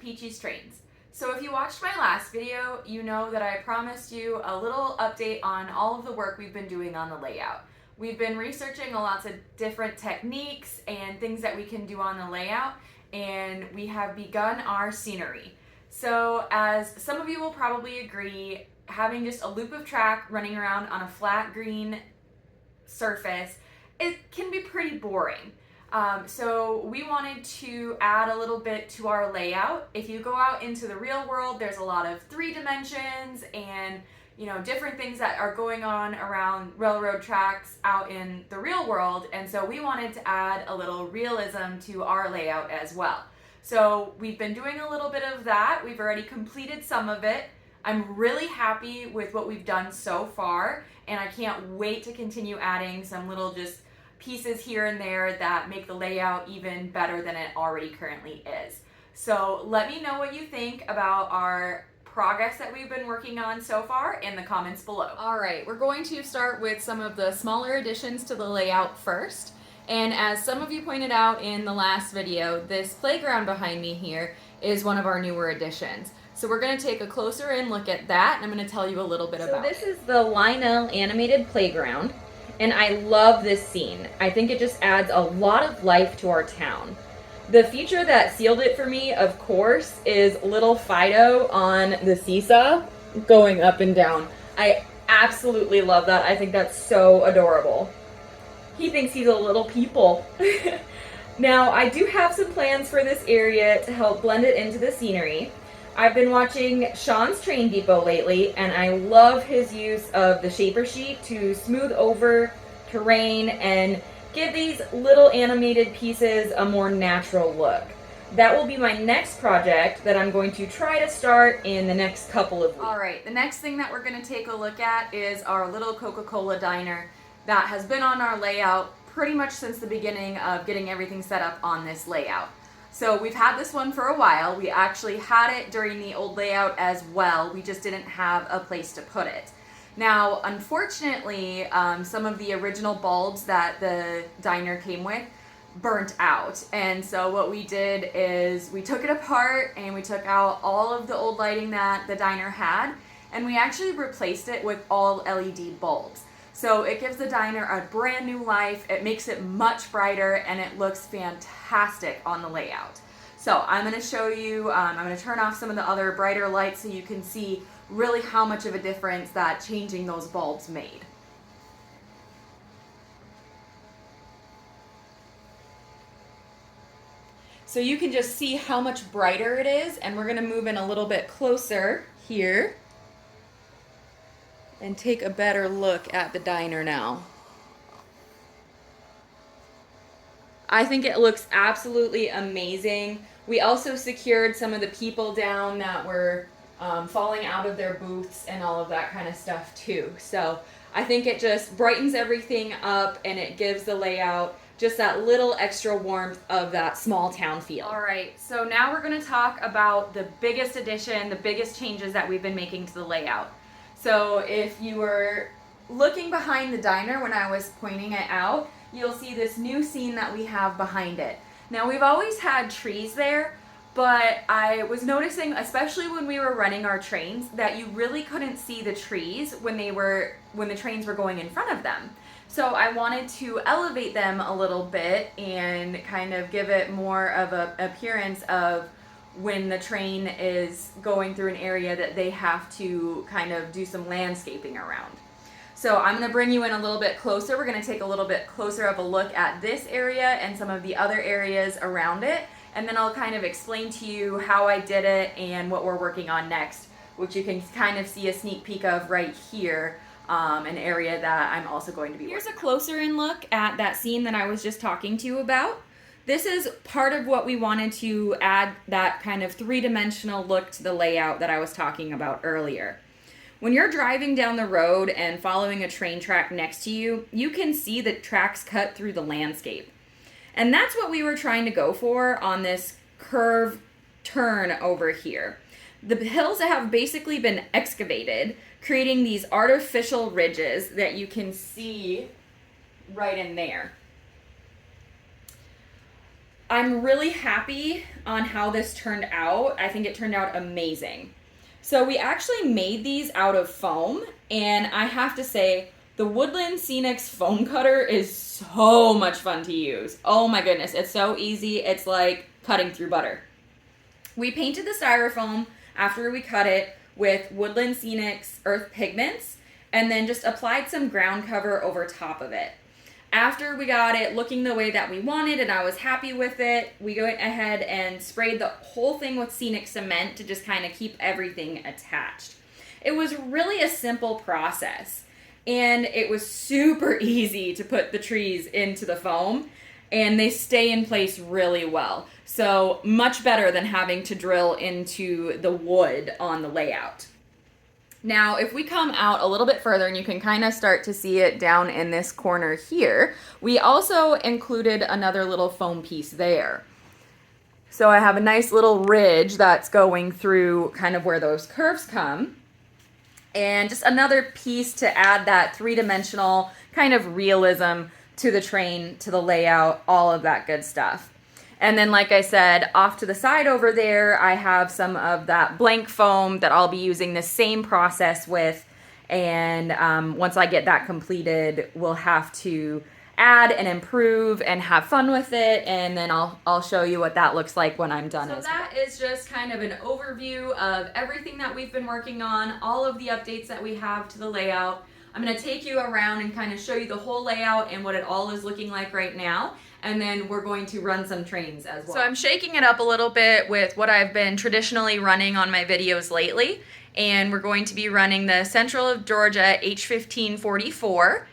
Peachy's Trains. So if you watched my last video, you know that I promised you a little update on all of the work we've been doing on the layout. We've been researching lots of different techniques and things that we can do on the layout, and we have begun our scenery. So as some of you will probably agree, having just a loop of track running around on a flat green surface, it can be pretty boring. So we wanted to add a little bit to our layout. If you go out into the real world, there's a lot of 3 dimensions and different things that are going on around railroad tracks out in the real world, and so we wanted to add a little realism to our layout as well. So we've been doing a little bit of that. We've already completed some of it. I'm really happy with what we've done so far, and I can't wait to continue adding some little just pieces here and there that make the layout even better than it already currently is. So let me know what you think about our progress that we've been working on so far in the comments below. All right, we're going to start with some of the smaller additions to the layout first. And as some of you pointed out in the last video, this playground behind me here is one of our newer additions. So we're going to take a closer in look at that, and I'm going to tell you a little bit about it. So this is the Lionel animated playground, and I love this scene. I think it just adds a lot of life to our town. The feature that sealed it for me, of course, is little Fido on the seesaw going up and down. I absolutely love that. I think that's so adorable. He thinks he's a little people. Now, I do have some plans for this area to help blend it into the scenery. I've been watching Sean's Train Depot lately, and I love his use of the shaper sheet to smooth over terrain and give these little animated pieces a more natural look. That will be my next project that I'm going to try to start in the next couple of weeks. All right, the next thing that we're going to take a look at is our little Coca-Cola diner that has been on our layout pretty much since the beginning of getting everything set up on this layout. So we've had this one for a while. We actually had it during the old layout as well. We just didn't have a place to put it. Now, unfortunately, some of the original bulbs that the diner came with burnt out. And so what we did is we took it apart and we took out all of the old lighting that the diner had, and we actually replaced it with all LED bulbs. So it gives the diner a brand new life, it makes it much brighter, and it looks fantastic on the layout. So I'm going to show you, I'm going to turn off some of the other brighter lights so you can see really how much of a difference that changing those bulbs made. So you can just see how much brighter it is, and we're going to move in a little bit closer here and take a better look at the diner now. I think it looks absolutely amazing. We also secured some of the people down that were falling out of their booths and all of that kind of stuff too. So I think it just brightens everything up, and it gives the layout just that little extra warmth of that small town feel. All right, so now we're going to talk about the biggest addition, the biggest changes that we've been making to the layout. So if you were looking behind the diner when I was pointing it out, you'll see this new scene that we have behind it. Now, we've always had trees there, but I was noticing, especially when we were running our trains, that you really couldn't see the trees when the trains were going in front of them. So I wanted to elevate them a little bit and kind of give it more of an appearance of when the train is going through an area that they have to kind of do some landscaping around. So I'm going to bring you in a little bit closer. We're going to take a little bit closer of a look at this area and some of the other areas around it, and then I'll kind of explain to you how I did it and what we're working on next, which you can kind of see a sneak peek of right here, an area that I'm also going to be working on. Here's a closer in look at that scene that I was just talking to you about. This is part of what we wanted to add, that kind of 3-dimensional look to the layout that I was talking about earlier. When you're driving down the road and following a train track next to you, you can see the tracks cut through the landscape. And that's what we were trying to go for on this curve turn over here. The hills have basically been excavated, creating these artificial ridges that you can see right in there. I'm really happy on how this turned out. I think it turned out amazing. So we actually made these out of foam, and I have to say, the Woodland Scenics foam cutter is so much fun to use. Oh my goodness, it's so easy. It's like cutting through butter. We painted the styrofoam after we cut it with Woodland Scenics Earth Pigments, and then just applied some ground cover over top of it. After we got it looking the way that we wanted and I was happy with it, we went ahead and sprayed the whole thing with Scenic Cement to just kind of keep everything attached. It was really a simple process, and it was super easy to put the trees into the foam, and they stay in place really well. So much better than having to drill into the wood on the layout. Now, if we come out a little bit further, and you can kind of start to see it down in this corner here, we also included another little foam piece there. So I have a nice little ridge that's going through kind of where those curves come. And just another piece to add that three-dimensional kind of realism to the train, to the layout, all of that good stuff. And then, like I said, off to the side over there, I have some of that blank foam that I'll be using the same process with. And once I get that completed, we'll have to add and improve and have fun with it. And then I'll show you what that looks like when I'm done. So that is just kind of an overview of everything that we've been working on, all of the updates that we have to the layout. I'm going to take you around and kind of show you the whole layout and what it all is looking like right now. And then we're going to run some trains as well. So I'm shaking it up a little bit with what I've been traditionally running on my videos lately. And we're going to be running the Central of Georgia H1544.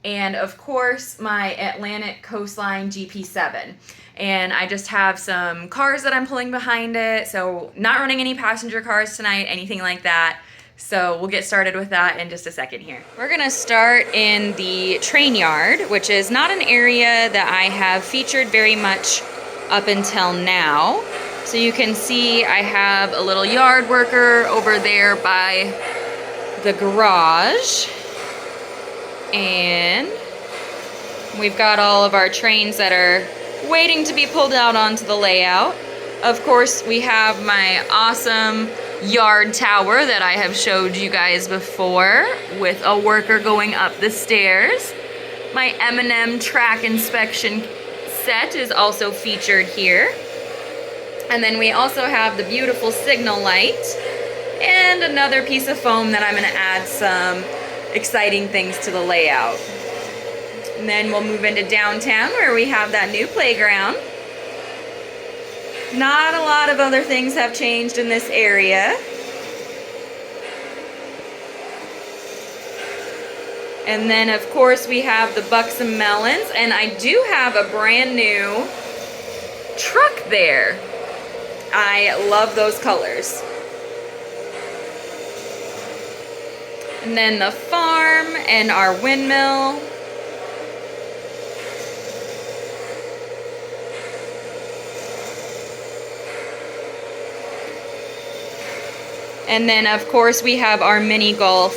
And of course, my Atlantic Coastline GP7. And I just have some cars that I'm pulling behind it. So not running any passenger cars tonight, anything like that. So we'll get started with that in just a second here. We're gonna start in the train yard, which is not an area that I have featured very much up until now. So you can see I have a little yard worker over there by the garage. And we've got all of our trains that are waiting to be pulled out onto the layout. Of course, we have my awesome yard tower that I have showed you guys before with a worker going up the stairs. My M&M track inspection set is also featured here. And then we also have the beautiful signal light and another piece of foam that I'm going to add some exciting things to the layout. And then we'll move into downtown where we have that new playground. Not a lot of other things have changed in this area. And then, of course, we have the Buxom Melons, and I do have a brand new truck there. I love those colors. And then the farm and our windmill. And then, of course, we have our mini golf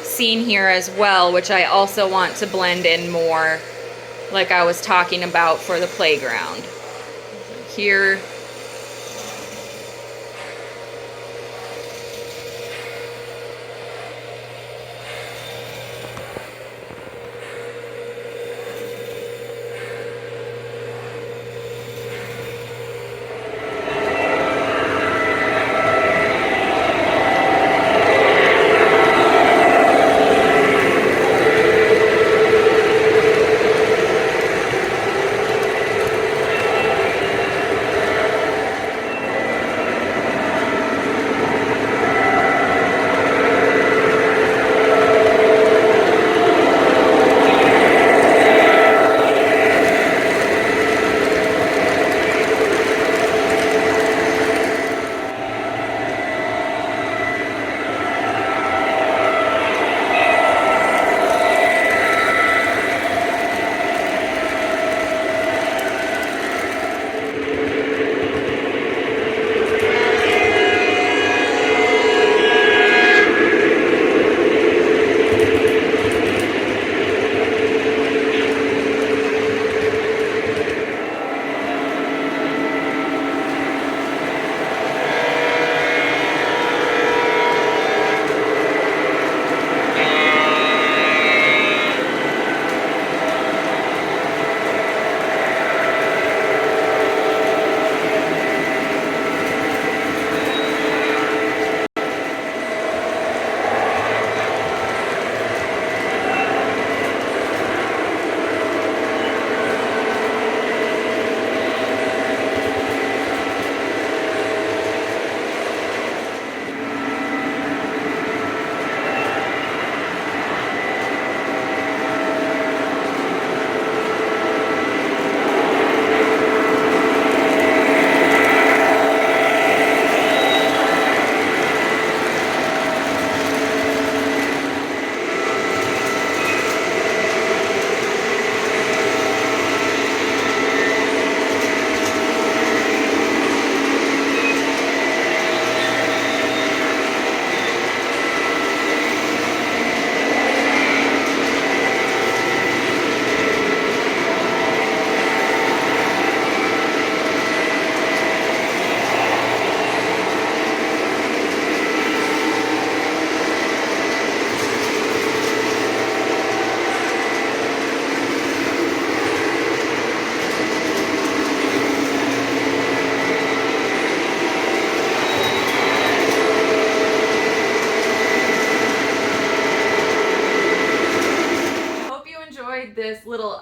scene here as well, which I also want to blend in more, like I was talking about for the playground. Here.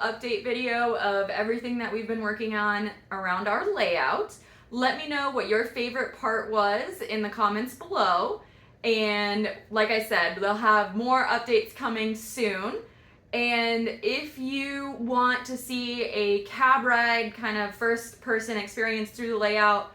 update video of everything that we've been working on around our layout. Let me know what your favorite part was in the comments below. And like I said, they'll have more updates coming soon. And if you want to see a cab ride kind of first person experience through the layout,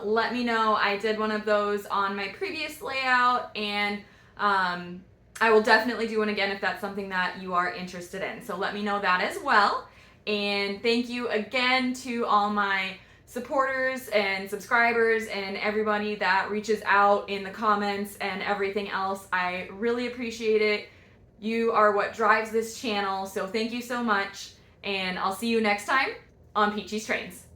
let me know. I did one of those on my previous layout, and I will definitely do one again if that's something that you are interested in. So let me know that as well. And thank you again to all my supporters and subscribers and everybody that reaches out in the comments and everything else. I really appreciate it. You are what drives this channel, so thank you so much. And I'll see you next time on Peachy's Trains.